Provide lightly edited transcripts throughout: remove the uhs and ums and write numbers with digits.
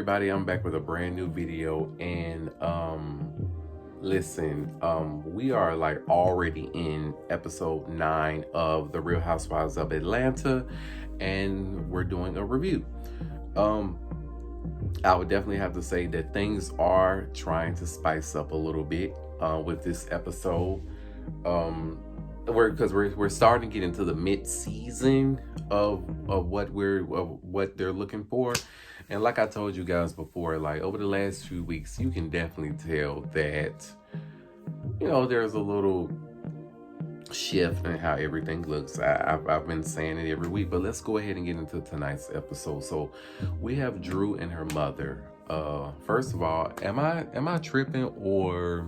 everybody? I'm back with a brand new video, and listen, we are like already in episode 9 of The Real Housewives of Atlanta, and we're doing a review. Um I would definitely have to say that things are trying to spice up a little bit with this episode. We're starting to get into the mid season of what they're looking for, and like I told you guys before, like over the last few weeks, you can definitely tell that there's a little shift in how everything looks. I've been saying it every week, but let's go ahead and get into tonight's episode. So we have Drew and her mother. First of all, am I tripping or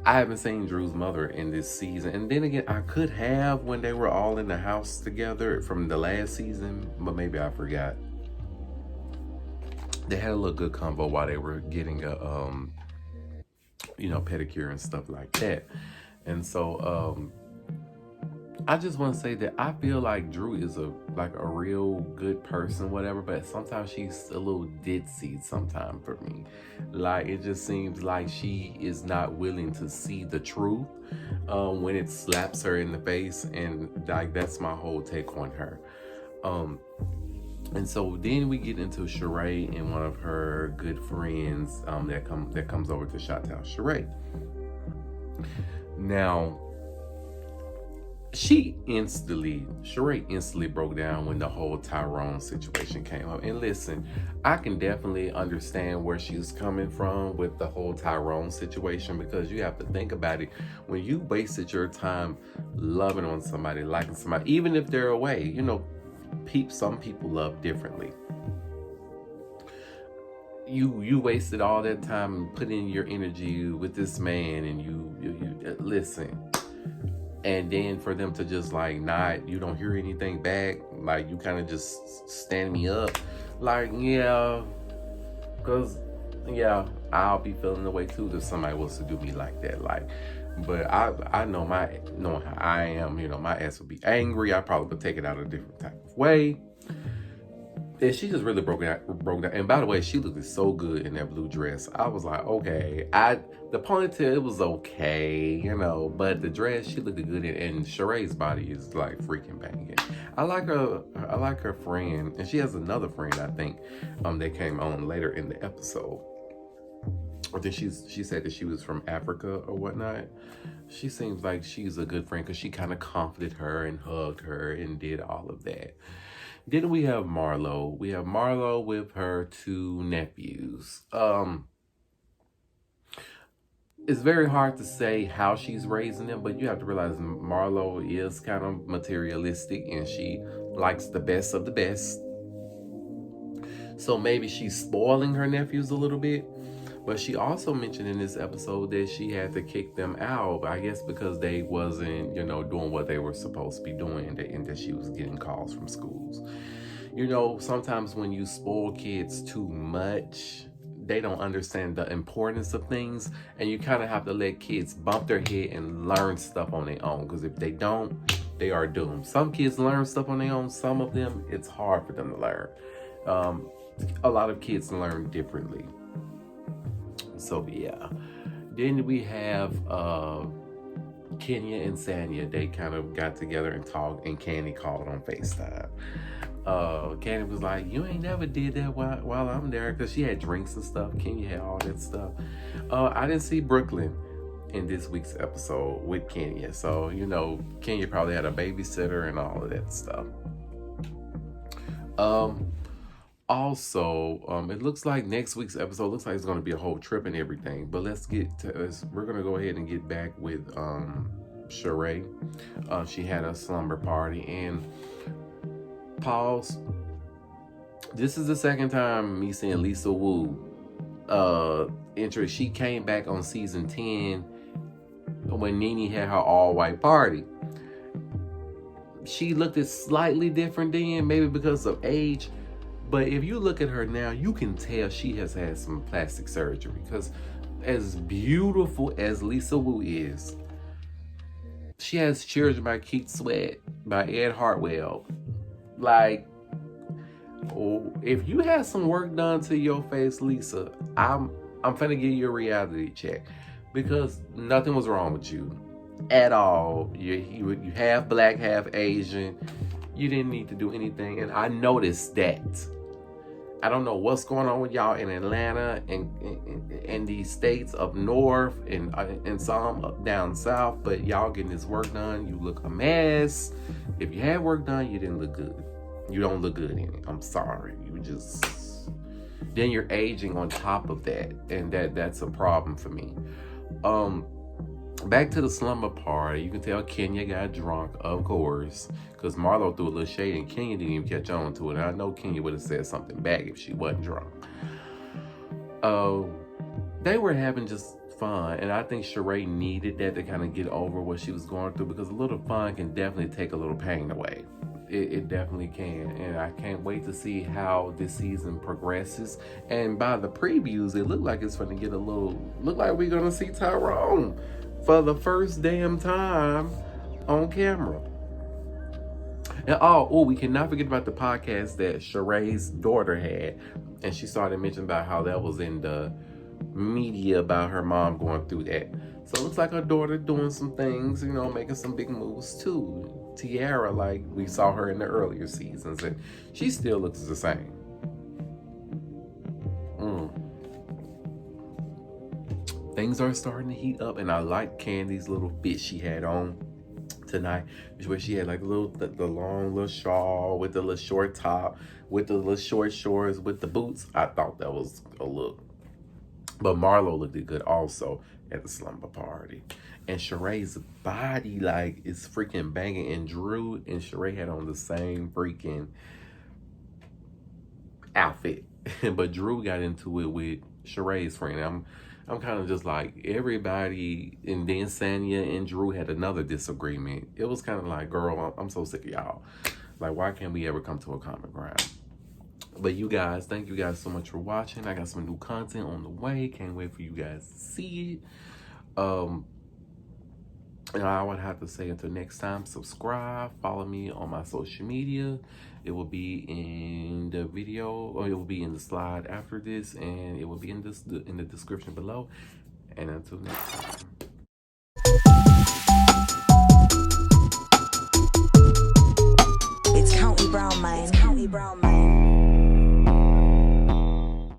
I haven't seen Drew's mother in this season. And then again, I could have when they were all in the house together from the last season, but maybe I forgot. They had a little good convo while they were getting a pedicure and stuff like that. And so I just want to say that I feel like Drew is a real good person, whatever, but sometimes she's a little ditzy sometimes for me. Like, it just seems like she is not willing to see the truth when it slaps her in the face, and like that's my whole take on her. And so then we get into Sheree and one of her good friends that comes over to Chateau. Sheree. Now, Sheree instantly broke down when the whole Tyrone situation came up. And listen, I can definitely understand where she's coming from with the whole Tyrone situation, because you have to think about it. When you wasted your time loving on somebody, liking somebody, even if they're away, some people love differently. You wasted all that time putting your energy with this man, and you listen. And then for them to just like not, you don't hear anything back, like you kind of just stand me up, like I'll be feeling the way too if somebody was to do me like that, like. But I know knowing how I am, my ass would be angry. I probably would take it out a different type of way. And she just really broke down. And by the way, she looked so good in that blue dress. I was like, okay. The ponytail, it was okay, but the dress, she looked good in. And Sheree's body is like freaking banging. I like her friend, and she has another friend, I think, that came on later in the episode. I think she said that she was from Africa or whatnot. She seems like she's a good friend because she kind of comforted her and hugged her and did all of that. Then we have Marlo. We have Marlo with her 2 nephews. It's very hard to say how she's raising them, but you have to realize Marlo is kind of materialistic and she likes the best of the best. So maybe she's spoiling her nephews a little bit. But she also mentioned in this episode that she had to kick them out, I guess because they wasn't, doing what they were supposed to be doing, and that she was getting calls from schools. Sometimes when you spoil kids too much, they don't understand the importance of things, and you kind of have to let kids bump their head and learn stuff on their own, because if they don't, they are doomed. Some kids learn stuff on their own. Some of them, it's hard for them to learn. A lot of kids learn differently. So yeah, then we have Kenya and Sanya. They kind of got together and talked, and Candy called on FaceTime. Candy was like, you ain't never did that while I'm there, because she had drinks and stuff. Kenya had all that stuff. I didn't see Brooklyn in this week's episode with Kenya, so Kenya probably had a babysitter and all of that stuff. Also, it looks like next week's episode looks like it's going to be a whole trip and everything. But we're going to go ahead and get back with Sheree. She had a slumber party, and pause. This is the second time me seeing Lisa Wu interest. She came back on season 10 when Nene had her all-white party. She looked slightly different then, maybe because of age. But if you look at her now, you can tell she has had some plastic surgery, because as beautiful as Lisa Wu is, she has Children by Keith Sweat by Ed Hartwell. Like, Oh, if you had some work done to your face, Lisa, I'm finna give you a reality check, because nothing was wrong with you at all. You half black, half Asian. You didn't need to do anything, and I noticed that. I don't know what's going on with y'all in Atlanta and these states up north and some up down south, but y'all getting this work done. You look a mess. If you had work done, you didn't look good. You don't look good in it. I'm sorry. You just, then you're aging on top of that, and that's a problem for me. Back to the slumber party. You can tell Kenya got drunk, of course, because Marlo threw a little shade and Kenya didn't even catch on to it. And I know Kenya would have said something back if she wasn't drunk. They were having just fun, and I think Sheree needed that to kind of get over what she was going through, because a little fun can definitely take a little pain away. It definitely can, and I can't wait to see how this season progresses. And by the previews, it looked like it's going to get a little, look like we're going to see Tyrone for the first damn time on camera. And we cannot forget about the podcast that Sheree's daughter had, and she started mentioning about how that was in the media about her mom going through that. So it looks like her daughter doing some things, you know, making some big moves too. Tiara, like we saw her in the earlier seasons, and she still looks the same. Things are starting to heat up, and I like Candy's little fit she had on tonight, where she had like the long little shawl with the little short top, with the little short shorts, with the boots. I thought that was a look. But Marlo looked good also at the slumber party. And Sheree's body, like, is freaking banging. And Drew and Sheree had on the same freaking outfit. But Drew got into it with Sheree's friend. I'm kind of just like, everybody, and then Sanya and Drew had another disagreement. It was kind of like, girl, I'm so sick of y'all. Like, why can't we ever come to a common ground? But you guys, thank you guys so much for watching. I got some new content on the way. Can't wait for you guys to see it. And I would have to say, until next time, subscribe, follow me on my social media. It will be in the video, or it will be in the slide after this, and it will be in the description below. And until next time. It's County Brown, man. It's County Brown, man.